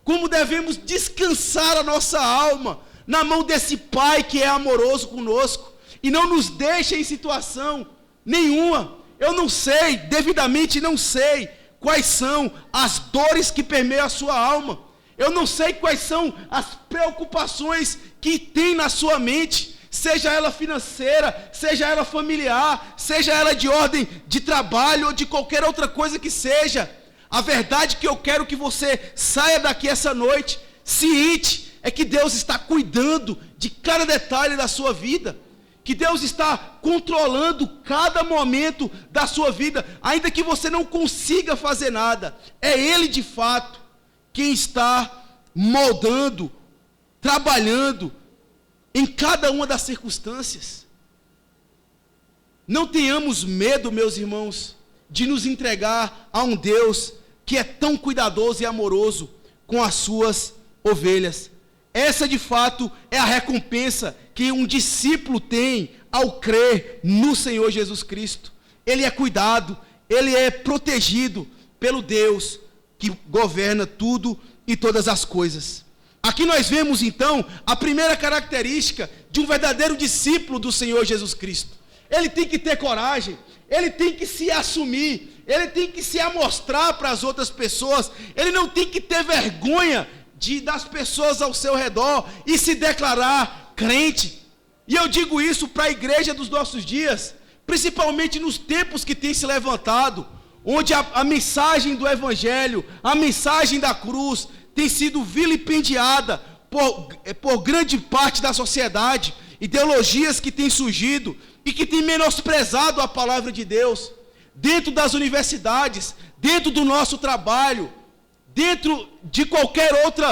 Como devemos descansar a nossa alma na mão desse Pai que é amoroso conosco e não nos deixa em situação nenhuma. Eu não sei, devidamente não sei quais são as dores que permeiam a sua alma. Eu não sei quais são as preocupações que tem na sua mente, seja ela financeira, seja ela familiar, seja ela de ordem de trabalho ou de qualquer outra coisa que seja. A verdade que eu quero que você saia daqui essa noite ciente é que Deus está cuidando de cada detalhe da sua vida, que Deus está controlando cada momento da sua vida, ainda que você não consiga fazer nada. É Ele de fato quem está moldando, trabalhando em cada uma das circunstâncias. Não tenhamos medo, meus irmãos, de nos entregar a um Deus que é tão cuidadoso e amoroso com as suas ovelhas. Essa de fato é a recompensa que um discípulo tem ao crer no Senhor Jesus Cristo. Ele é cuidado, ele é protegido pelo Deus que governa tudo e todas as coisas. Aqui nós vemos então a primeira característica de um verdadeiro discípulo do Senhor Jesus Cristo. Ele tem que ter coragem, ele tem que se assumir, ele tem que se amostrar para as outras pessoas, ele não tem que ter vergonha das pessoas ao seu redor e se declarar crente. E eu digo isso para a igreja dos nossos dias, principalmente nos tempos que tem se levantado, onde a mensagem do Evangelho, a mensagem da cruz, tem sido vilipendiada por grande parte da sociedade, ideologias que têm surgido e que têm menosprezado a palavra de Deus, dentro das universidades, dentro do nosso trabalho, dentro de qualquer outro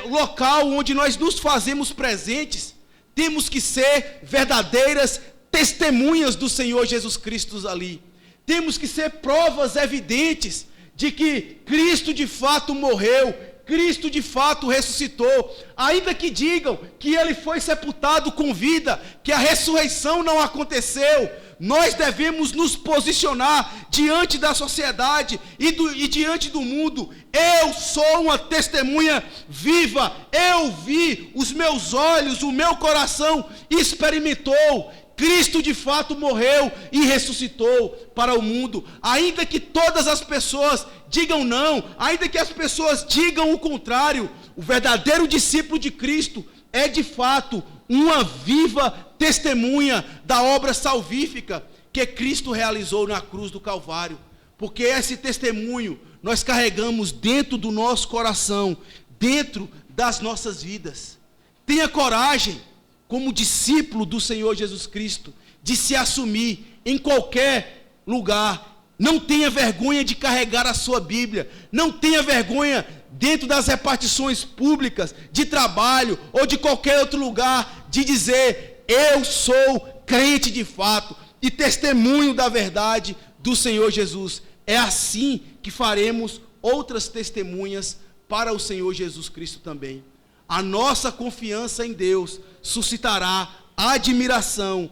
local onde nós nos fazemos presentes. Temos que ser verdadeiras testemunhas do Senhor Jesus Cristo ali. Temos que ser provas evidentes de que Cristo de fato morreu, Cristo de fato ressuscitou. Ainda que digam que Ele foi sepultado com vida, que a ressurreição não aconteceu, nós devemos nos posicionar diante da sociedade e diante do mundo. Eu sou uma testemunha viva, eu vi, os meus olhos, o meu coração experimentou. Cristo de fato morreu e ressuscitou para o mundo. Ainda que todas as pessoas digam não, ainda que as pessoas digam o contrário, o verdadeiro discípulo de Cristo é de fato uma viva testemunha da obra salvífica que Cristo realizou na cruz do Calvário. Porque esse testemunho nós carregamos dentro do nosso coração, dentro das nossas vidas. Tenha coragem, como discípulo do Senhor Jesus Cristo, de se assumir em qualquer lugar. Não tenha vergonha de carregar a sua Bíblia. Não tenha vergonha dentro das repartições públicas, de trabalho ou de qualquer outro lugar, de dizer: eu sou crente de fato e testemunho da verdade do Senhor Jesus. É assim que faremos outras testemunhas para o Senhor Jesus Cristo também. A nossa confiança em Deus suscitará a admiração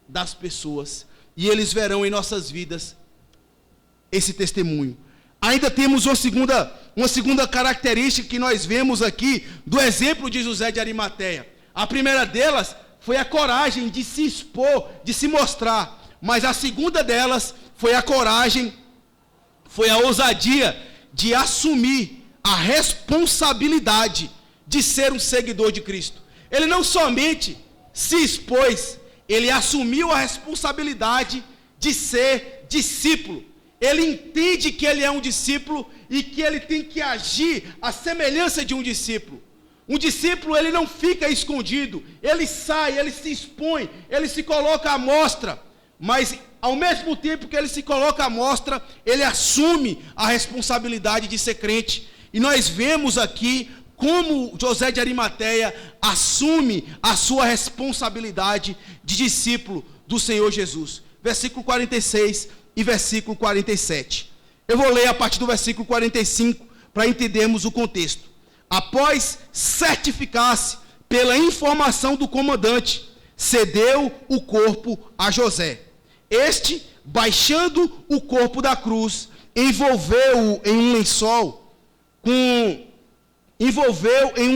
das pessoas, e eles verão em nossas vidas esse testemunho. Ainda temos uma segunda característica que nós vemos aqui do exemplo de José de Arimateia. A primeira delas foi a coragem de se expor, de se mostrar, mas a segunda delas foi a coragem, foi a ousadia de assumir a responsabilidade de ser um seguidor de Cristo. Ele não somente se expôs, ele assumiu a responsabilidade de ser discípulo. Ele entende que ele é um discípulo e que ele tem que agir à semelhança de um discípulo. Um discípulo, ele não fica escondido, ele sai, ele se expõe, ele se coloca à mostra, mas ao mesmo tempo que ele se coloca à mostra, ele assume a responsabilidade de ser crente. E nós vemos aqui como José de Arimateia assume a sua responsabilidade de discípulo do Senhor Jesus. Versículo 46 e versículo 47. Eu vou ler a partir do versículo 45 para entendermos o contexto. Após certificar-se pela informação do comandante cedeu o corpo a José. Este, baixando o corpo da cruz, envolveu-o em um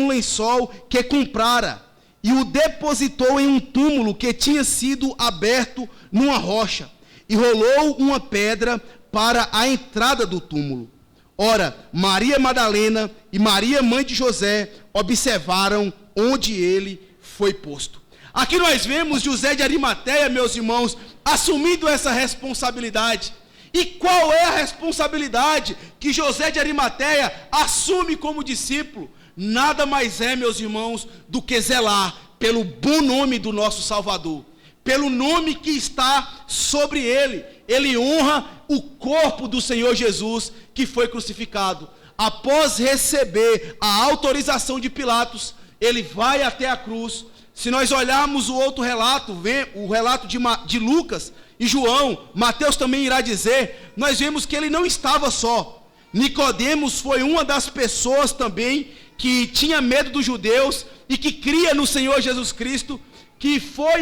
lençol que comprara, e o depositou em um túmulo que tinha sido aberto numa rocha, e rolou uma pedra para a entrada do túmulo. Ora, Maria Madalena e Maria, mãe de José, observaram onde ele foi posto. Aqui nós vemos José de Arimateia, meus irmãos, assumindo essa responsabilidade. E qual é a responsabilidade que José de Arimateia assume como discípulo? Nada mais é, meus irmãos, do que zelar pelo bom nome do nosso Salvador, pelo nome que está sobre ele. Ele honra o corpo do Senhor Jesus que foi crucificado. Após receber a autorização de Pilatos, ele vai até a cruz. Se nós olharmos o outro relato, o relato de Lucas e João, Mateus também irá dizer, nós vemos que ele não estava só. Nicodemos foi uma das pessoas também que tinha medo dos judeus e que cria no Senhor Jesus Cristo, que foi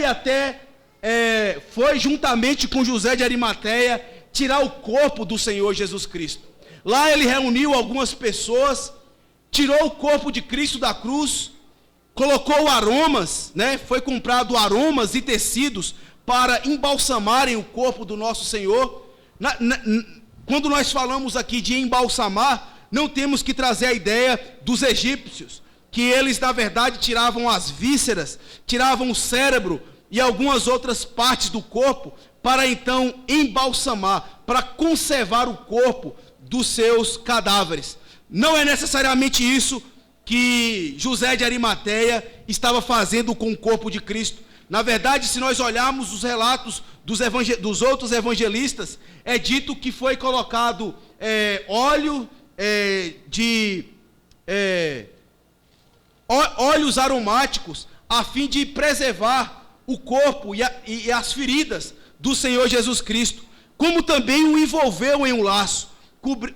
juntamente com José de Arimateia tirar o corpo do Senhor Jesus Cristo. Lá ele reuniu algumas pessoas, tirou o corpo de Cristo da cruz, colocou aromas, foi comprado aromas e tecidos para embalsamarem o corpo do nosso Senhor. Quando nós falamos aqui de embalsamar, não temos que trazer a ideia dos egípcios, que eles na verdade tiravam as vísceras, tiravam o cérebro e algumas outras partes do corpo, para então embalsamar, para conservar o corpo dos seus cadáveres. Não é necessariamente isso que José de Arimateia estava fazendo com o corpo de Cristo. Na verdade, se nós olharmos os relatos dos outros evangelistas, é dito que foi colocado óleos aromáticos, a fim de preservar o corpo e as feridas do Senhor Jesus Cristo, como também o envolveu em um laço,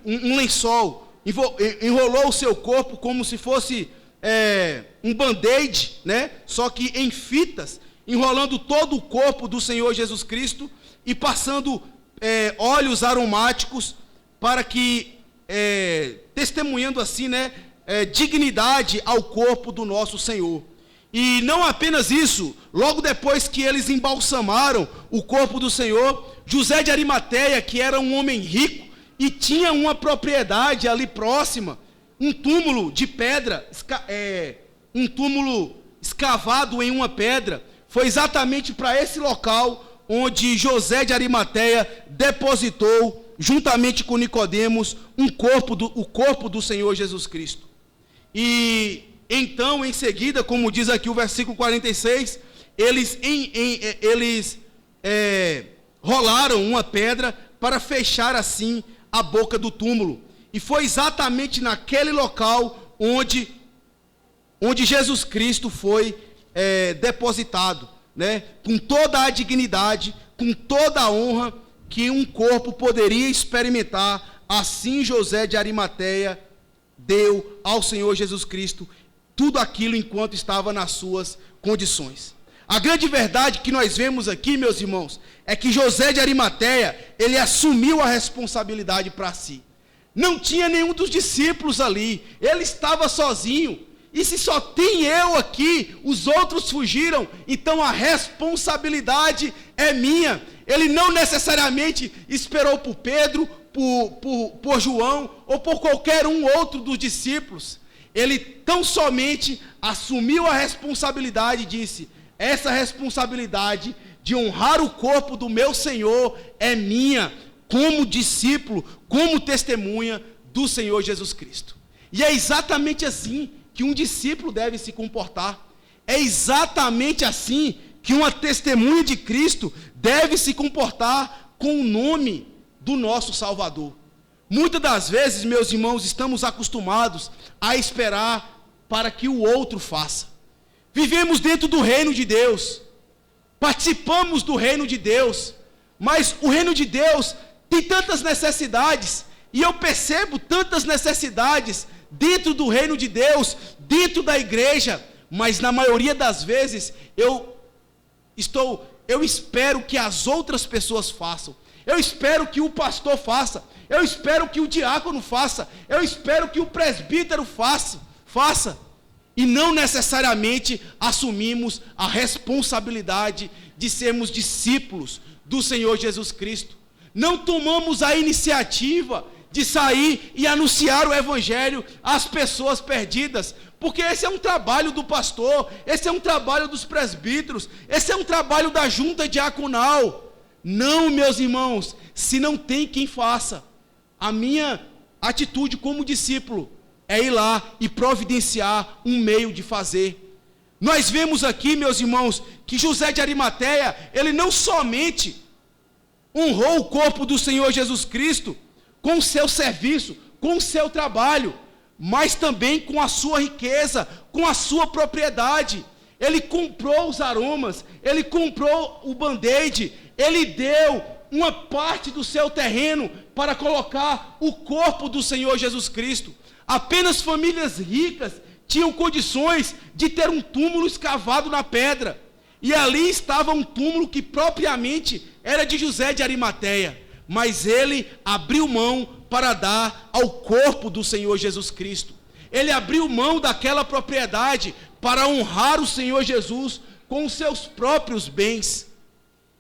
um lençol, enrolou o seu corpo como se fosse um band-aid, só que em fitas, enrolando todo o corpo do Senhor Jesus Cristo e passando óleos aromáticos para que, testemunhando assim, dignidade ao corpo do nosso Senhor. E não apenas isso, logo depois que eles embalsamaram o corpo do Senhor, José de Arimateia, que era um homem rico e tinha uma propriedade ali próxima, um túmulo de pedra, um túmulo escavado em uma pedra, foi exatamente para esse local onde José de Arimateia depositou, juntamente com Nicodemos, o corpo do Senhor Jesus Cristo. E então, em seguida, como diz aqui o versículo 46, eles rolaram uma pedra para fechar assim a boca do túmulo. E foi exatamente naquele local onde Jesus Cristo foi depositado, com toda a dignidade, com toda a honra que um corpo poderia experimentar. Assim José de Arimateia deu ao Senhor Jesus Cristo tudo aquilo enquanto estava nas suas condições. A grande verdade que nós vemos aqui, meus irmãos, é que José de Arimateia, ele assumiu a responsabilidade para si. Não tinha nenhum dos discípulos ali, ele estava sozinho. E se só tem eu aqui, os outros fugiram, então a responsabilidade é minha. Ele não necessariamente esperou por Pedro, por João ou por qualquer um outro dos discípulos. Ele tão somente assumiu a responsabilidade e disse: essa responsabilidade de honrar o corpo do meu Senhor é minha, como discípulo, como testemunha do Senhor Jesus Cristo. E é exatamente assim que um discípulo deve se comportar. É exatamente assim que uma testemunha de Cristo deve se comportar com o nome do nosso Salvador. Muitas das vezes, meus irmãos, estamos acostumados a esperar para que o outro faça. Vivemos dentro do reino de Deus, participamos do reino de Deus, mas o reino de Deus tem tantas necessidades, e eu percebo tantas necessidades dentro do reino de Deus, dentro da igreja, mas na maioria das vezes eu Eu espero que as outras pessoas façam. Eu espero que o pastor faça. Eu espero que o diácono faça. Eu espero que o presbítero faça. E não necessariamente assumimos a responsabilidade de sermos discípulos do Senhor Jesus Cristo. Não tomamos a iniciativa de sair e anunciar o evangelho às pessoas perdidas, porque esse é um trabalho do pastor, esse é um trabalho dos presbíteros, esse é um trabalho da junta diaconal. Não, meus irmãos, se não tem quem faça. A minha atitude como discípulo é ir lá e providenciar um meio de fazer. Nós vemos aqui, meus irmãos, que José de Arimateia, ele não somente honrou o corpo do Senhor Jesus Cristo com o seu serviço, com o seu trabalho, mas também com a sua riqueza, com a sua propriedade. Ele comprou os aromas, ele comprou o band-aid, ele deu uma parte do seu terreno para colocar o corpo do Senhor Jesus Cristo. Apenas famílias ricas tinham condições de ter um túmulo escavado na pedra, e ali estava um túmulo que propriamente era de José de Arimateia, mas ele abriu mão para dar ao corpo do Senhor Jesus Cristo. Ele abriu mão daquela propriedade para honrar o Senhor Jesus com os seus próprios bens.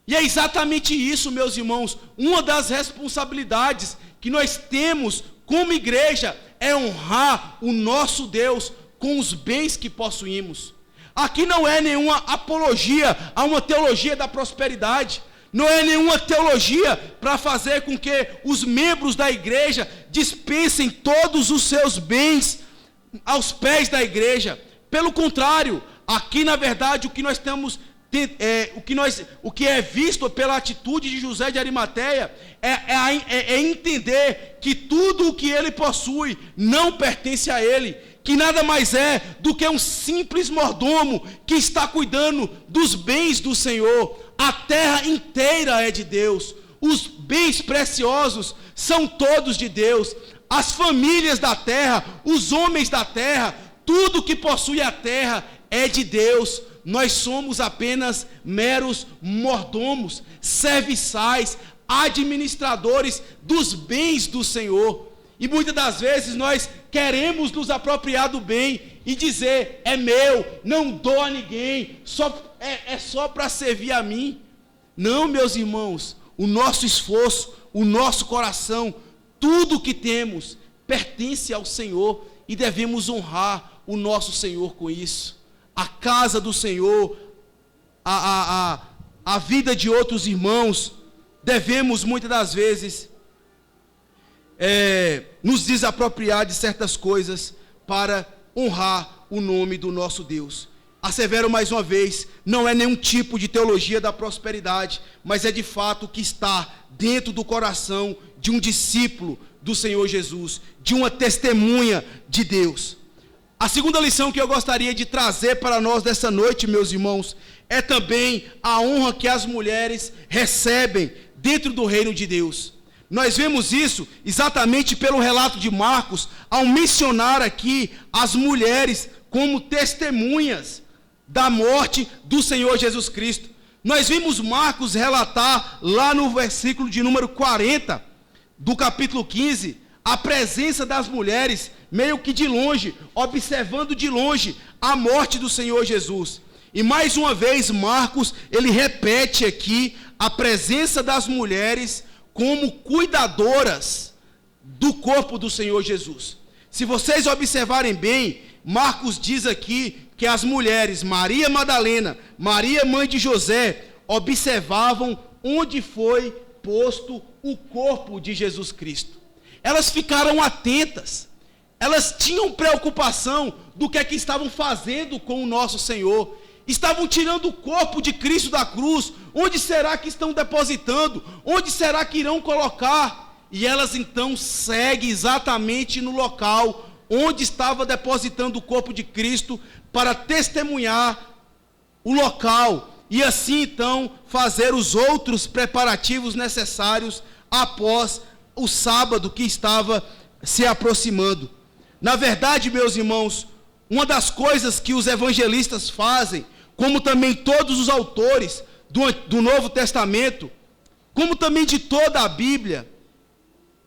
E é exatamente isso, meus irmãos, uma das responsabilidades que nós temos como igreja é honrar o nosso Deus com os bens que possuímos. Aqui não é nenhuma apologia a uma teologia da prosperidade, não é nenhuma teologia para fazer com que os membros da igreja dispensem todos os seus bens aos pés da igreja. Pelo contrário, aqui na verdade o que é visto pela atitude de José de Arimateia é entender que tudo o que ele possui não pertence a ele, que nada mais é do que um simples mordomo que está cuidando dos bens do Senhor. A terra inteira é de Deus, os bens preciosos são todos de Deus, as famílias da terra, os homens da terra, tudo que possui a terra é de Deus. Nós somos apenas meros mordomos, serviçais, administradores dos bens do Senhor. E muitas das vezes nós queremos nos apropriar do bem e dizer: é meu, não dou a ninguém, é só para servir a mim. Não, meus irmãos, o nosso esforço, o nosso coração, tudo que temos pertence ao Senhor e devemos honrar o nosso Senhor com isso. A casa do Senhor, a vida de outros irmãos, devemos muitas das vezes nos desapropriar de certas coisas para honrar o nome do nosso Deus. Assevero mais uma vez, não é nenhum tipo de teologia da prosperidade, mas é de fato o que está dentro do coração de um discípulo do Senhor Jesus, de uma testemunha de Deus. A segunda lição que eu gostaria de trazer para nós dessa noite, meus irmãos, é também a honra que as mulheres recebem dentro do reino de Deus. Nós vemos isso exatamente pelo relato de Marcos, ao mencionar aqui as mulheres como testemunhas da morte do Senhor Jesus Cristo. Nós vimos Marcos relatar lá no versículo de número 40 do capítulo 15, a presença das mulheres, meio que de longe, observando de longe a morte do Senhor Jesus. E mais uma vez Marcos, ele repete aqui a presença das mulheres como cuidadoras do corpo do Senhor Jesus. Se vocês observarem bem, Marcos diz aqui que as mulheres, Maria Madalena, Maria mãe de José, observavam onde foi posto o corpo de Jesus Cristo. Elas ficaram atentas, elas tinham preocupação do que é que estavam fazendo com o nosso Senhor. Estavam tirando o corpo de Cristo da cruz. Onde será que estão depositando? Onde será que irão colocar? E elas então seguem exatamente no local onde estava depositando o corpo de Cristo, para testemunhar o local e assim então fazer os outros preparativos necessários após o sábado que estava se aproximando. Na verdade, meus irmãos, uma das coisas que os evangelistas fazem como também todos os autores do Novo Testamento, como também de toda a Bíblia,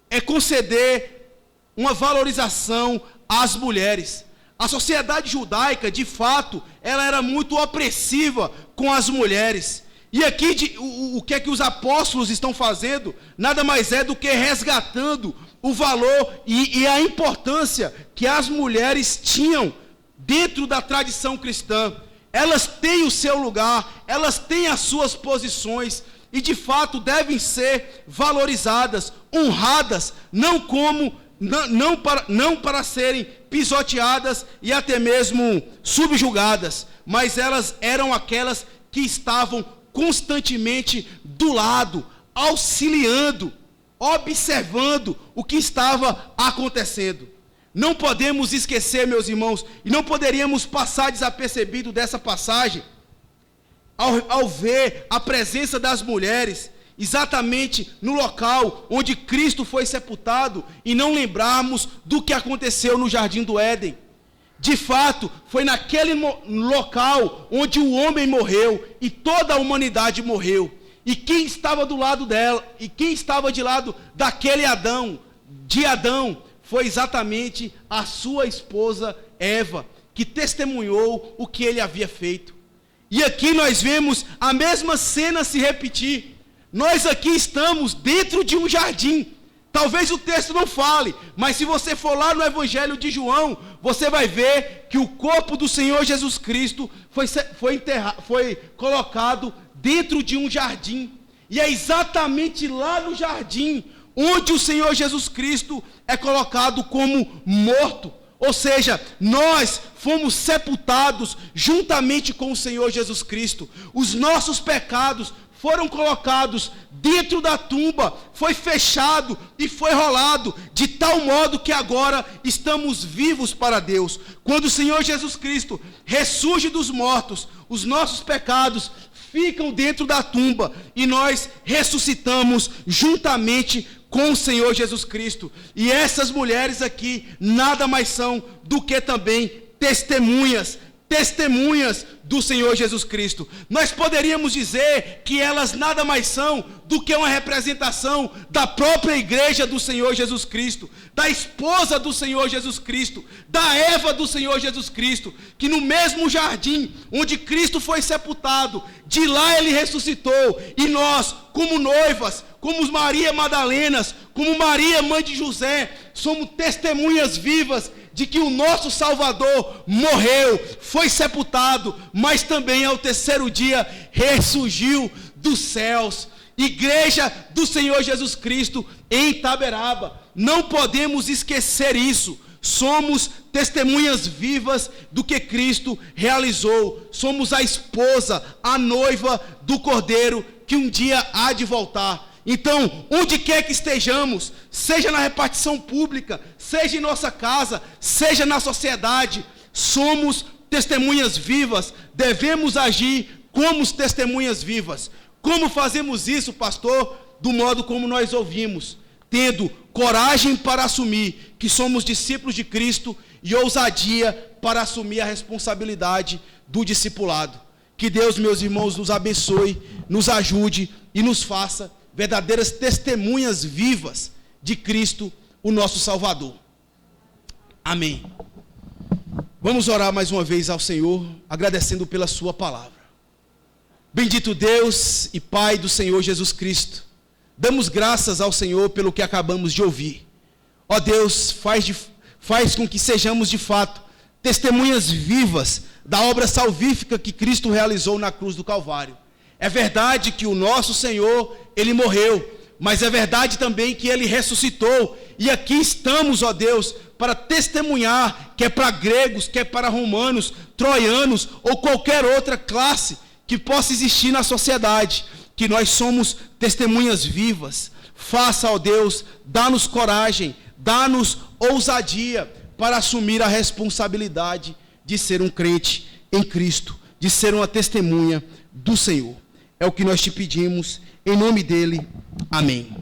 é conceder uma valorização às mulheres. A sociedade judaica, de fato, ela era muito opressiva com as mulheres. E aqui o que é que os apóstolos estão fazendo? Nada mais é do que resgatando o valor e a importância que as mulheres tinham dentro da tradição cristã. Elas têm o seu lugar, elas têm as suas posições e de fato devem ser valorizadas, honradas, não para serem pisoteadas e até mesmo subjugadas, mas elas eram aquelas que estavam constantemente do lado, auxiliando, observando o que estava acontecendo. Não podemos esquecer, meus irmãos, e não poderíamos passar desapercebido dessa passagem, ao ver a presença das mulheres, exatamente no local onde Cristo foi sepultado, e não lembrarmos do que aconteceu no Jardim do Éden. De fato, foi naquele local onde o homem morreu, e toda a humanidade morreu. E quem estava do lado dela, e quem estava de lado daquele Adão, foi exatamente a sua esposa Eva, que testemunhou o que ele havia feito. E aqui nós vemos a mesma cena se repetir. Nós aqui estamos dentro de um jardim. Talvez o texto não fale, mas se você for lá no Evangelho de João, você vai ver que o corpo do Senhor Jesus Cristo foi colocado dentro de um jardim. E é exatamente lá no jardim onde o Senhor Jesus Cristo é colocado como morto. Ou seja, nós fomos sepultados juntamente com o Senhor Jesus Cristo. Os nossos pecados foram colocados dentro da tumba, foi fechado e foi rolado, de tal modo que agora estamos vivos para Deus. Quando o Senhor Jesus Cristo ressurge dos mortos, os nossos pecados ficam dentro da tumba e nós ressuscitamos juntamente com o Senhor Jesus Cristo. E essas mulheres aqui nada mais são do que também testemunhas do Senhor Jesus Cristo. Nós poderíamos dizer que elas nada mais são do que uma representação da própria igreja do Senhor Jesus Cristo, da esposa do Senhor Jesus Cristo, da Eva do Senhor Jesus Cristo, que no mesmo jardim onde Cristo foi sepultado, de lá ele ressuscitou, e nós, como noivas, como Maria Madalena, como Maria, mãe de José, somos testemunhas vivas de que o nosso Salvador morreu, foi sepultado, mas também ao terceiro dia ressurgiu dos céus. Igreja do Senhor Jesus Cristo em Itaberaba. Não podemos esquecer isso. Somos testemunhas vivas do que Cristo realizou. Somos a esposa, a noiva do Cordeiro que um dia há de voltar. Então, onde quer que estejamos, seja na repartição pública, seja em nossa casa, seja na sociedade, somos testemunhas vivas, devemos agir como testemunhas vivas. Como fazemos isso, pastor? Do modo como nós ouvimos, tendo coragem para assumir que somos discípulos de Cristo e ousadia para assumir a responsabilidade do discipulado. Que Deus, meus irmãos, nos abençoe, nos ajude e nos faça verdadeiras testemunhas vivas de Cristo, o nosso Salvador. Amém. Vamos orar mais uma vez ao Senhor, agradecendo pela sua palavra. Bendito Deus e Pai do Senhor Jesus Cristo, damos graças ao Senhor pelo que acabamos de ouvir. Ó Deus, faz com que sejamos de fato testemunhas vivas da obra salvífica que Cristo realizou na cruz do Calvário. É verdade que o nosso Senhor, Ele morreu, mas é verdade também que Ele ressuscitou, e aqui estamos, ó Deus, para testemunhar, quer para gregos, quer para romanos, troianos, ou qualquer outra classe que possa existir na sociedade, que nós somos testemunhas vivas. Faça, ó Deus, dá-nos coragem, dá-nos ousadia para assumir a responsabilidade de ser um crente em Cristo, de ser uma testemunha do Senhor. É o que nós te pedimos, em nome dele, amém.